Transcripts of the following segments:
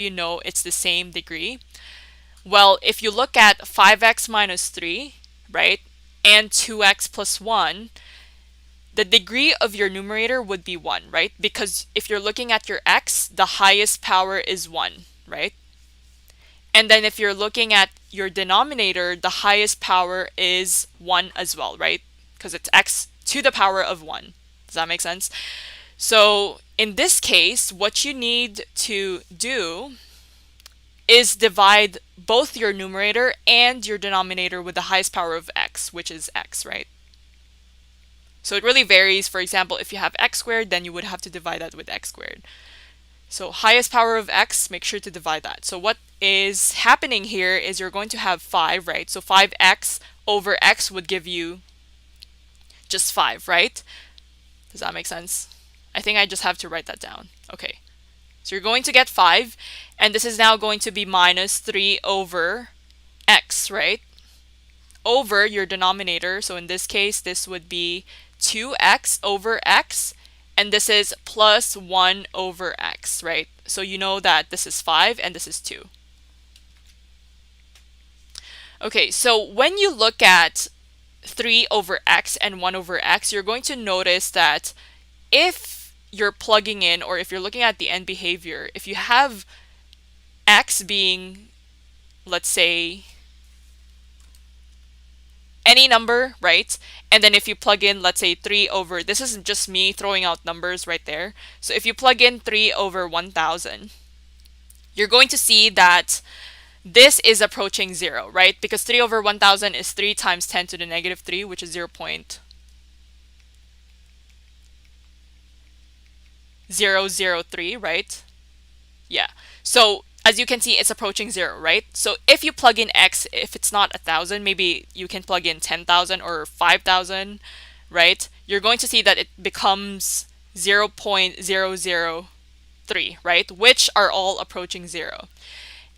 you know it's the same degree? Well, if you look at 5x minus 3, right, and 2x plus 1, the degree of your numerator would be 1, right? Because if you're looking at your x, the highest power is 1, right? And then if you're looking at your denominator, the highest power is 1 as well, right? Because it's x to the power of 1. Does that make sense? So in this case, what you need to do is divide both your numerator and your denominator with the highest power of x, which is x, right? So it really varies. For example, if you have x squared, then you would have to divide that with x squared. So highest power of x, make sure to divide that. So what is happening here is you're going to have 5, right? So 5x over x would give you just 5, right? Does that make sense? I think I just have to write that down. Okay. So you're going to get 5, and this is now going to be minus 3 over x, right? Over your denominator. So in this case, this would be 2x over x, and this is plus 1 over x, right? So you know that this is 5 and this is 2. Okay, so when you look at 3 over x and 1 over x, you're going to notice that if you're plugging in, or if you're looking at the end behavior, if you have x being, let's say, any number, right? And then if you plug in, let's say 3 over, this isn't just me throwing out numbers right there. So if you plug in 3 over 1000, you're going to see that this is approaching 0, right? Because 3 over 1000 is 3 times 10 to the negative 3, which is 0.003, right? Yeah. So as you can see, it's approaching 0, right? So if you plug in x, if it's not 1000, maybe you can plug in 10,000 or 5,000, right? You're going to see that it becomes 0.003, right? Which are all approaching 0.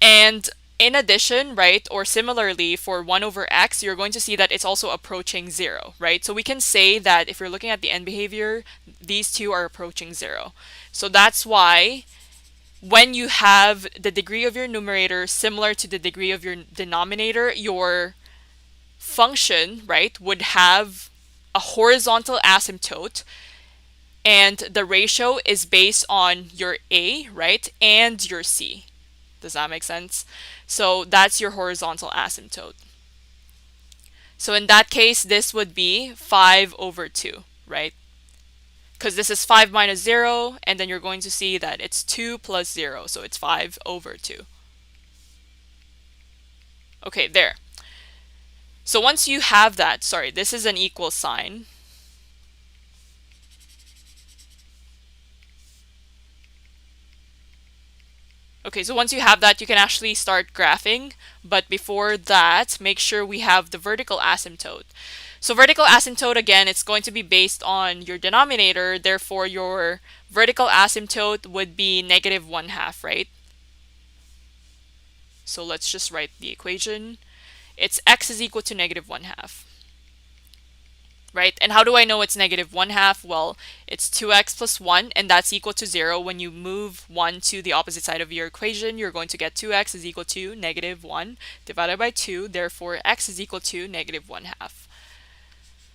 And in addition, right, or similarly for 1 over x, you're going to see that it's also approaching 0, right? So we can say that if you're looking at the end behavior, these two are approaching 0. So that's why when you have the degree of your numerator similar to the degree of your denominator, your function, right, would have a horizontal asymptote, and the ratio is based on your a, right, and your c. Does that make sense? So that's your horizontal asymptote. So in that case, this would be 5 over 2, right? Because this is 5 minus 0, and then you're going to see that it's 2 plus 0, so it's 5 over 2. Okay, there. So once you have that, sorry, this is an equal sign. Okay, so once you have that, you can actually start graphing. But before that, make sure we have the vertical asymptote. So vertical asymptote, again, it's going to be based on your denominator. Therefore, your vertical asymptote would be negative 1/2, right? So let's just write the equation. It's x is equal to negative 1/2. Right? And how do I know it's negative 1/2? Well, it's 2x plus 1, and that's equal to 0. When you move 1 to the opposite side of your equation, you're going to get 2x is equal to negative 1 divided by 2. Therefore, x is equal to negative 1/2.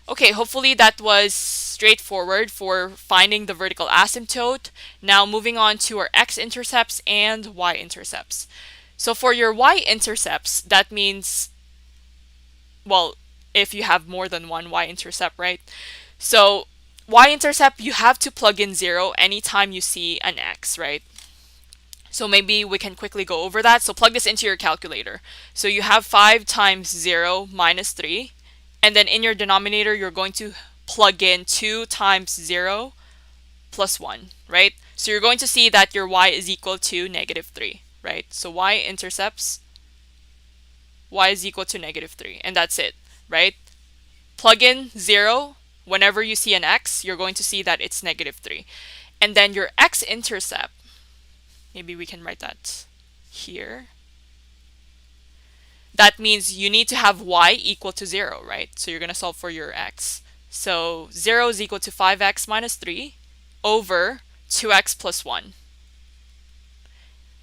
Okay, hopefully that was straightforward for finding the vertical asymptote. Now moving on to our x-intercepts and y-intercepts. So for your y-intercepts, that means, well, if you have more than one y-intercept, right? So y-intercept, you have to plug in 0 anytime you see an x, right? So maybe we can quickly go over that. So plug this into your calculator. So you have 5 times 0 minus 3. And then in your denominator, you're going to plug in 2 times 0 plus 1, right? So you're going to see that your y is equal to negative 3, right? So y-intercepts, y is equal to negative 3. And that's it, right? Plug in 0 whenever you see an x, you're going to see that it's negative 3. And then your x-intercept, maybe we can write that here. That means you need to have y equal to 0, right? So you're going to solve for your x. So 0 is equal to 5x minus 3 over 2x plus 1.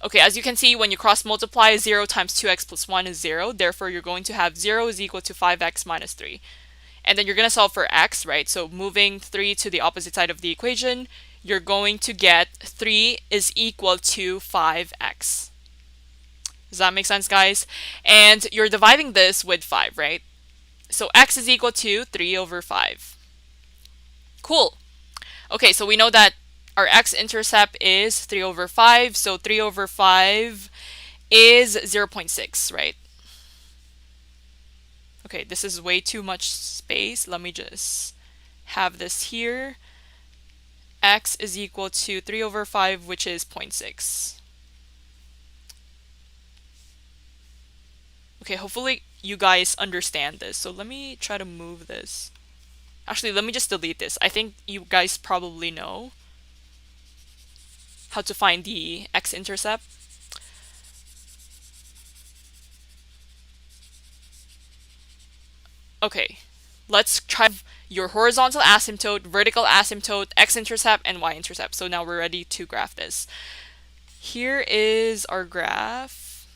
Okay, as you can see, when you cross multiply, 0 times 2x plus 1 is 0. Therefore, you're going to have 0 is equal to 5x minus 3. And then you're going to solve for x, right? So moving 3 to the opposite side of the equation, you're going to get 3 is equal to 5x. Does that make sense, guys? And you're dividing this with 5, right? So x is equal to 3 over 5. Cool. Okay, so we know that our x-intercept is 3 over 5. So 3 over 5 is 0.6, right? Okay, this is way too much space. Let me just have this here. X is equal to 3 over 5, which is 0.6. Okay, hopefully you guys understand this. So let me try to move this. Actually, let me just delete this. I think you guys probably know how to find the x-intercept. Okay, let's try your horizontal asymptote, vertical asymptote, x-intercept, and y-intercept. So now we're ready to graph this. Here is our graph.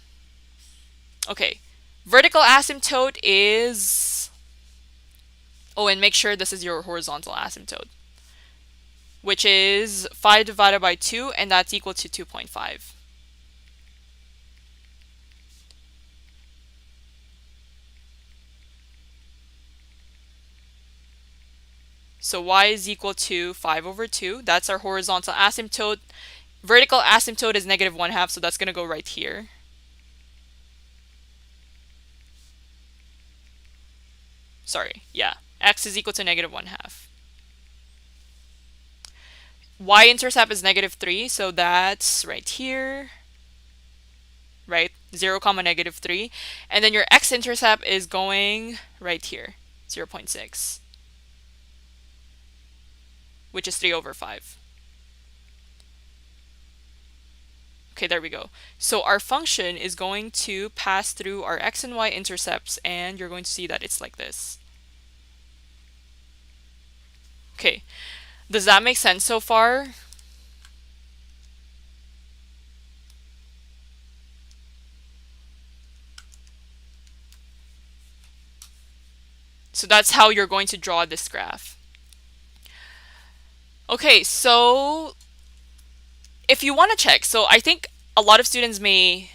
Okay, vertical asymptote is... Oh, and make sure this is your horizontal asymptote, which is 5 divided by 2, and that's equal to 2.5. So y is equal to 5 over 2. That's our horizontal asymptote. Vertical asymptote is negative 1/2, so that's going to go right here. Sorry, yeah. X is equal to negative 1/2. Y-intercept is negative 3, so that's right here. Right? 0, comma negative 3. And then your x-intercept is going right here, 0.6. Which is 3 over 5. Okay, there we go. So our function is going to pass through our x and y intercepts, and you're going to see that it's like this. Okay, does that make sense so far? So that's how you're going to draw this graph. Okay, so if you want to check, so I think a lot of students may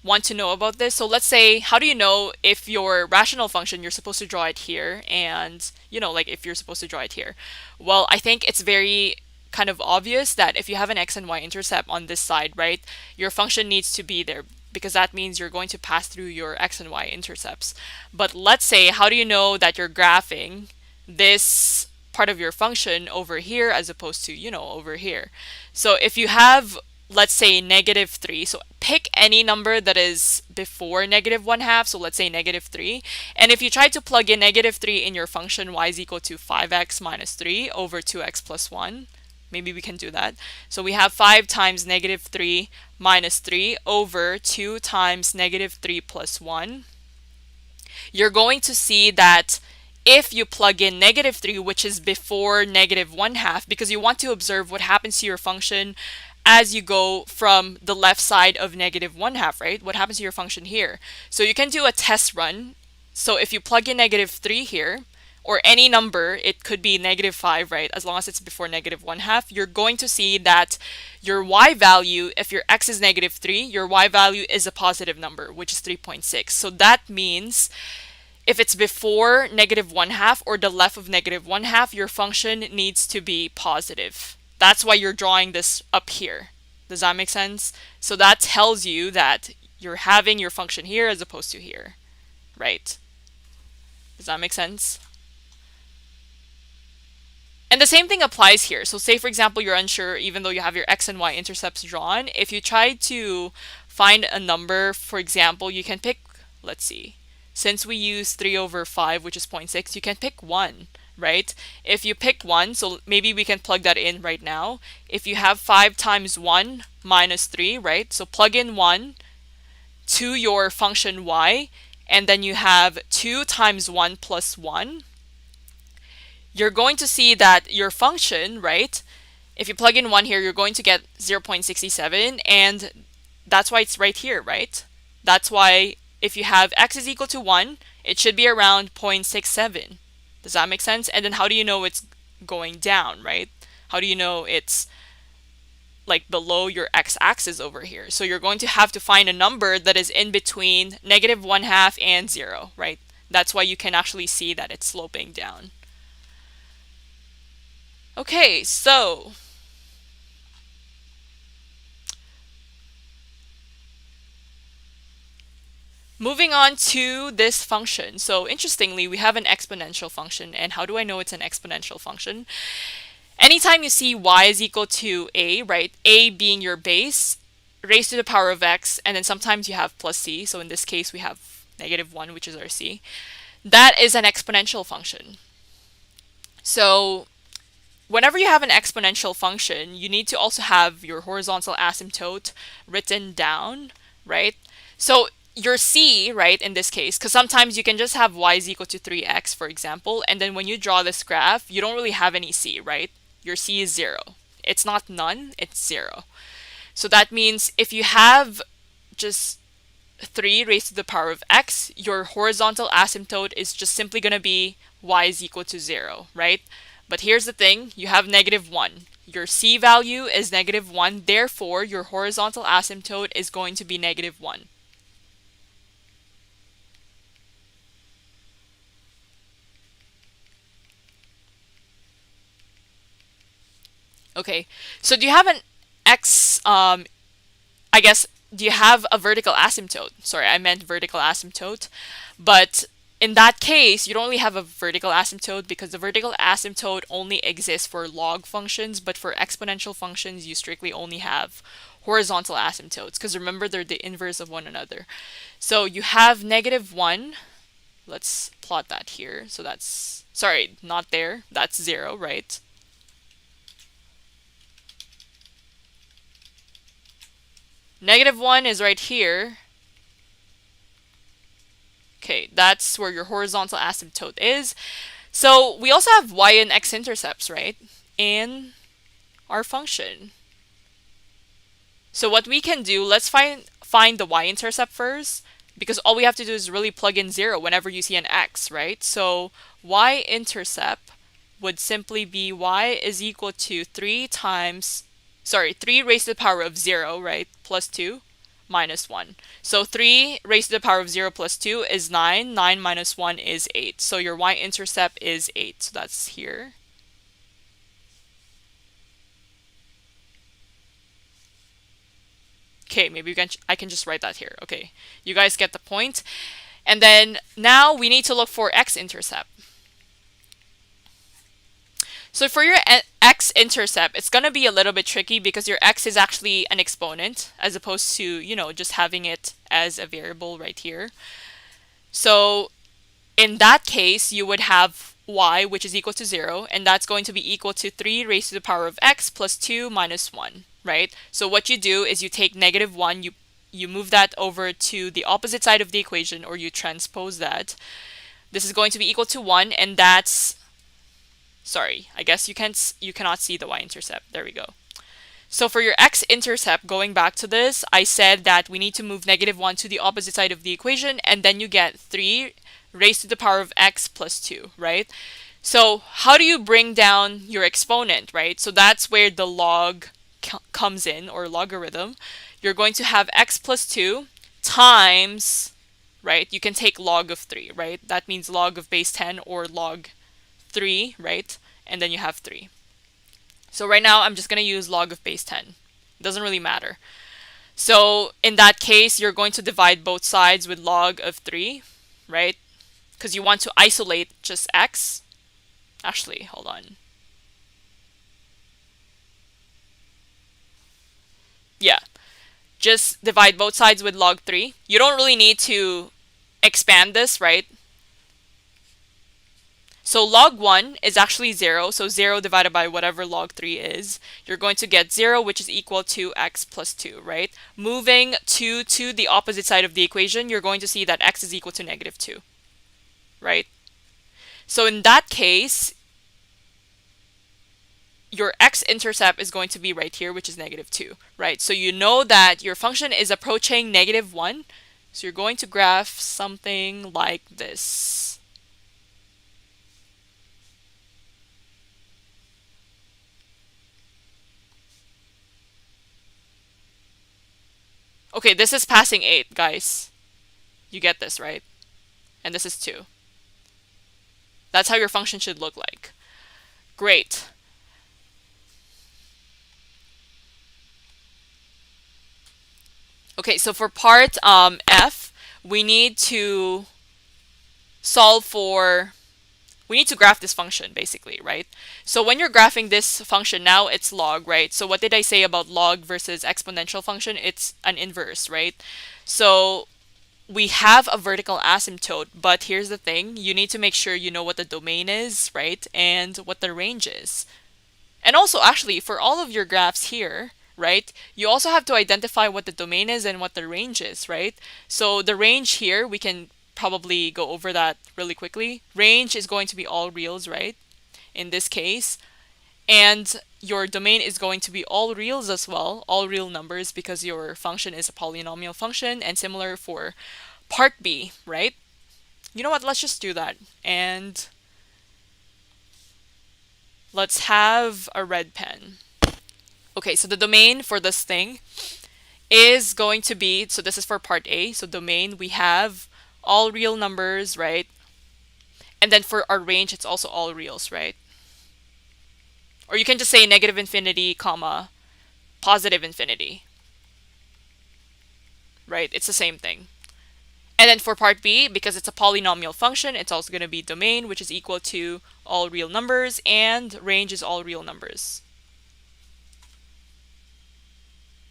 want to know about this. So let's say, how do you know if your rational function, you're supposed to draw it here, and like if you're supposed to draw it here? Well, I think it's very kind of obvious that if you have an x and y intercept on this side, right, your function needs to be there, because that means you're going to pass through your x and y intercepts. But let's say, how do you know that you're graphing this part of your function over here as opposed to, over here? So if you have, let's say, negative 3, so pick any number that is before negative 1/2, so let's say negative 3. And if you try to plug in negative 3 in your function y is equal to 5x minus 3 over 2x plus 1, maybe we can do that. So we have 5 times negative 3 minus 3 over 2 times negative 3 plus 1. You're going to see that if you plug in negative 3, which is before negative 1/2, because you want to observe what happens to your function as you go from the left side of negative 1/2, right? What happens to your function here? So you can do a test run. So if you plug in negative 3 here, or any number, it could be negative 5, right? As long as it's before negative 1/2, you're going to see that your y value, if your x is negative 3, your y value is a positive number, which is 3.6. So that means if it's before negative 1/2 or the left of negative 1/2, your function needs to be positive. That's why you're drawing this up here. Does that make sense? So that tells you that you're having your function here as opposed to here, right? Does that make sense? And the same thing applies here. So say, for example, you're unsure, even though you have your x and y intercepts drawn. If you try to find a number, for example, you can pick, let's see, since we use 3 over 5, which is 0.6, you can pick 1, right? If you pick 1, so maybe we can plug that in right now. If you have 5 times 1 minus 3, right? So plug in 1 to your function y, and then you have 2 times 1 plus 1. You're going to see that your function, right? If you plug in 1 here, you're going to get 0.67, and that's why it's right here, right? That's why if you have x is equal to 1, it should be around 0.67. Does that make sense? And then how do you know it's going down, right? How do you know it's like below your x-axis over here? So you're going to have to find a number that is in between -1/2 and 0, right? That's why you can actually see that it's sloping down. Okay, so moving on to this function. So interestingly, we have an exponential function. And how do I know it's an exponential function? Anytime you see y is equal to a, right, a being your base, raised to the power of x, and then sometimes you have plus c. So in this case, we have -1, which is our c. That is an exponential function. So whenever you have an exponential function, you need to also have your horizontal asymptote written down, right? So your c, right, in this case, because sometimes you can just have y is equal to 3x, for example, and then when you draw this graph, you don't really have any c, right? Your c is 0. It's not none, it's 0. So that means if you have just 3 raised to the power of x, your horizontal asymptote is just simply going to be y is equal to 0, right? But here's the thing, you have -1. Your c value is -1, therefore your horizontal asymptote is going to be -1. Okay, so do you have an x, I guess, do you have a vertical asymptote? Sorry, I meant vertical asymptote. But in that case, you don't really have a vertical asymptote because the vertical asymptote only exists for log functions, but for exponential functions, you strictly only have horizontal asymptotes because remember, they're the inverse of one another. So you have -1. Let's plot that here. So that's, sorry, not there. That's 0, right? -1 is right here. Okay, that's where your horizontal asymptote is. So we also have y and x intercepts, right, in our function. So what we can do, let's find the y-intercept first, because all we have to do is really plug in 0 whenever you see an x, right? So y-intercept would simply be y is equal to 3 raised to the power of 0, right, plus 2, minus 1. So 3 raised to the power of 0 plus 2 is 9. 9 minus 1 is 8. So your y-intercept is 8. So that's here. Okay, maybe I can just write that here. Okay, you guys get the point. And then now we need to look for x-intercept. So for your x-intercept, it's going to be a little bit tricky because your x is actually an exponent as opposed to, you know, just having it as a variable right here. So in that case, you would have y, which is equal to 0, and that's going to be equal to 3 raised to the power of x plus 2 minus 1, right? So what you do is you take -1, you move that over to the opposite side of the equation, or you transpose that. This is going to be equal to 1, and that's, sorry, I guess you cannot see the y-intercept. There we go. So for your x-intercept, going back to this, I said that we need to move -1 to the opposite side of the equation, and then you get 3 raised to the power of x plus 2, right? So how do you bring down your exponent, right? So that's where the log comes in, or logarithm. You're going to have x plus 2 times, right? You can take log of 3, right? That means log of base 10 or log 3, right? And then you have 3. So right now, I'm just going to use log of base 10. It doesn't really matter. So in that case, you're going to divide both sides with log of 3, right? Because you want to isolate just x. Actually, hold on. Yeah. Just divide both sides with log 3. You don't really need to expand this, right? So log 1 is actually 0, so 0 divided by whatever log 3 is. You're going to get 0, which is equal to x plus 2, right? Moving 2 to the opposite side of the equation, you're going to see that x is equal to -2, right? So in that case, your x-intercept is going to be right here, which is -2, right? So you know that your function is approaching -1. So you're going to graph something like this. Okay, this is passing 8, guys. You get this, right? And this is 2. That's how your function should look like. Great. Okay, so for part F, we need to solve for, we need to graph this function basically, right? So when you're graphing this function, now it's log, right? So what did I say about log versus exponential function? It's an inverse, right? So we have a vertical asymptote, but here's the thing. You need to make sure you know what the domain is, right? And what the range is. And also, actually, for all of your graphs here, right, you also have to identify what the domain is and what the range is, right? So the range here, we can probably go over that really quickly. Range is going to be all reals, right, in this case. And your domain is going to be all reals as well, all real numbers, because your function is a polynomial function. And similar for part B, right? You know what? Let's just do that. And let's have a red pen. Okay, so the domain for this thing is going to be, so this is for part A. So domain, we have all real numbers, right? And then for our range, it's also all reals, right? Or you can just say -infinity, comma, positive infinity, right? It's the same thing. And then for part B, because it's a polynomial function, it's also going to be domain, which is equal to all real numbers, and range is all real numbers.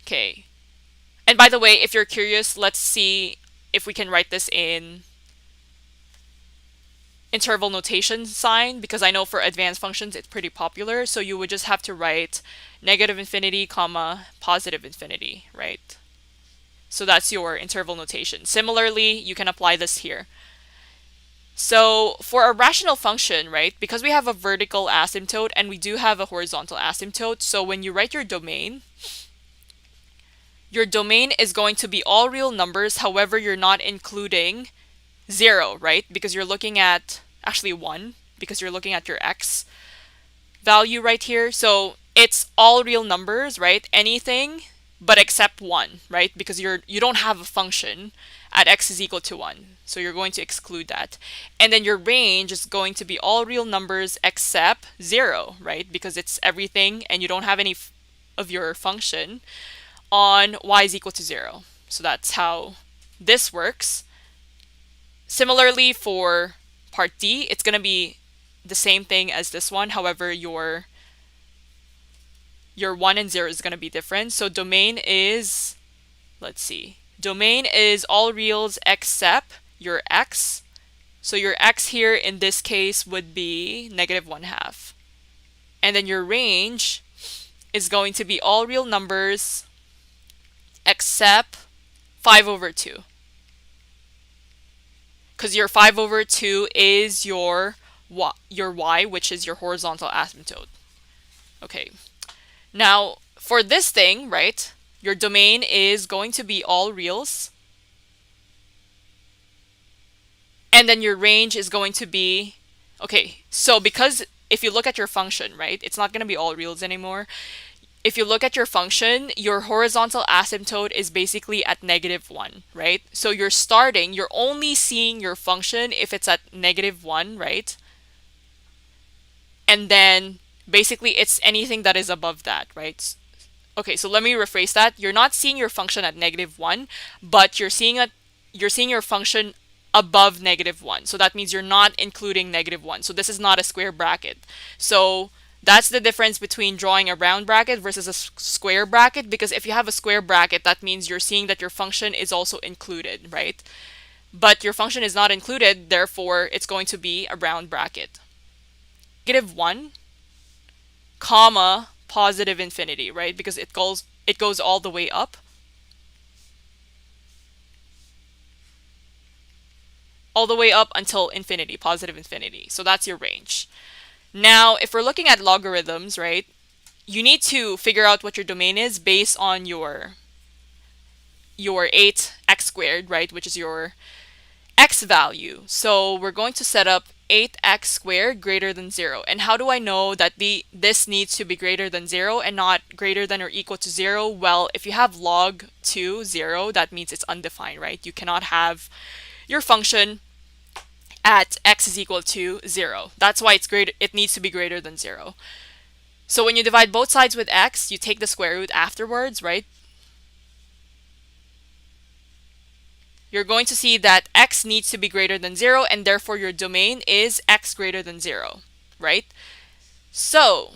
Okay. And by the way, if you're curious, let's see if we can write this in interval notation sign, because I know for advanced functions it's pretty popular. So you would just have to write -infinity, comma, positive infinity, right? So that's your interval notation. Similarly, you can apply this here. So for a rational function, right, because we have a vertical asymptote and we do have a horizontal asymptote, so when you write your domain is going to be all real numbers. However, you're not including 0, right? Because you're looking at, actually 1, because you're looking at your x value right here. So it's all real numbers, right? Anything but except 1, right? Because you don't have a function at x is equal to 1. So you're going to exclude that. And then your range is going to be all real numbers except 0, right? Because it's everything and you don't have any of your function on y is equal to 0. So that's how this works. Similarly for part D, it's going to be the same thing as this one. However, your 1 and 0 is going to be different. So domain is, let's see, domain is all reals except your x. So your x here in this case would be -1/2. And then your range is going to be all real numbers except 5/2. Because your 5/2 is your y, which is your horizontal asymptote. Okay. Now, for this thing, right, your domain is going to be all reals. And then your range is going to be, okay, so because if you look at your function, right, it's not going to be all reals anymore. If you look at your function, your horizontal asymptote is basically at -1, right? So you're only seeing your function if it's at -1, right? And then basically it's anything that is above that, right? Okay, so let me rephrase that. You're not seeing your function at -1, but you're seeing your function above -1. So that means you're not including -1. So this is not a square bracket. So that's the difference between drawing a round bracket versus a square bracket, because if you have a square bracket, that means you're seeing that your function is also included, right? But your function is not included, therefore it's going to be a round bracket. -1, comma, positive infinity, right? Because it goes all the way up. All the way up until infinity, positive infinity. So that's your range. Now, if we're looking at logarithms, right, you need to figure out what your domain is based on your 8x squared, right, which is your x value. So we're going to set up 8x squared greater than 0. And how do I know that this needs to be greater than 0 and not greater than or equal to 0? Well, if you have log 2, 0, that means it's undefined, right? You cannot have your function at x is equal to 0. That's why it needs to be greater than 0. So when you divide both sides with x, you take the square root afterwards, right? You're going to see that x needs to be greater than 0, and therefore your domain is x greater than 0, right? So,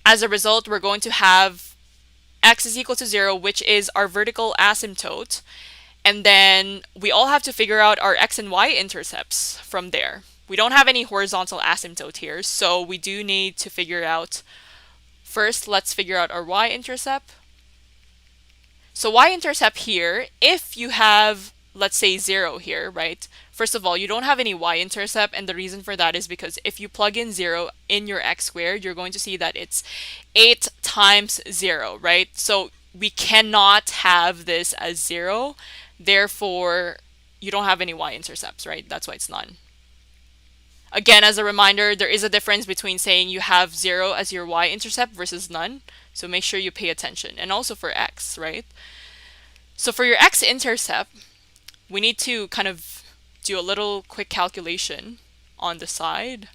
as a result, we're going to have x is equal to 0, which is our vertical asymptote, and then we all have to figure out our x and y intercepts from there. We don't have any horizontal asymptote here, so we do need to figure out, first, let's figure out our y-intercept. So y-intercept here, if you have, let's say 0 here, right? First of all, you don't have any y-intercept, and the reason for that is because if you plug in 0 in your x squared, you're going to see that it's 8 times 0, right? So we cannot have this as 0, therefore you don't have any y-intercepts, right? That's why it's none. Again, as a reminder, there is a difference between saying you have 0 as your y-intercept versus none. So make sure you pay attention. And also for x, right? So for your x-intercept, we need to kind of do a little quick calculation on the side.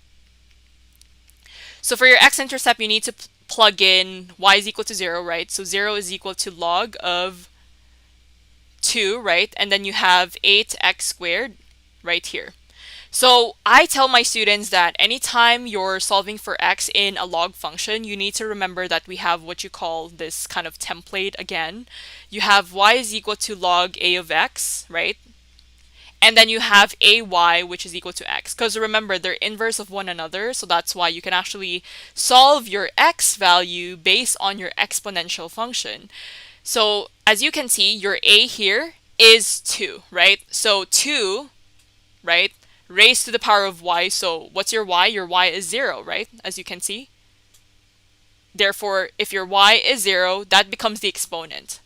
So for your x-intercept, you need to plug in y is equal to 0, right? So 0 is equal to log of 2, right? And then you have 8x squared right here. So I tell my students that anytime you're solving for x in a log function, you need to remember that we have what you call this kind of template again. You have y is equal to log a of x, right? And then you have ay, which is equal to x. Because remember, they're inverse of one another, so that's why you can actually solve your x value based on your exponential function. So as you can see, your a here is 2, right? So 2, right, raised to the power of y. So what's your y? Your y is 0, right? As you can see. Therefore, if your y is 0, that becomes the exponent.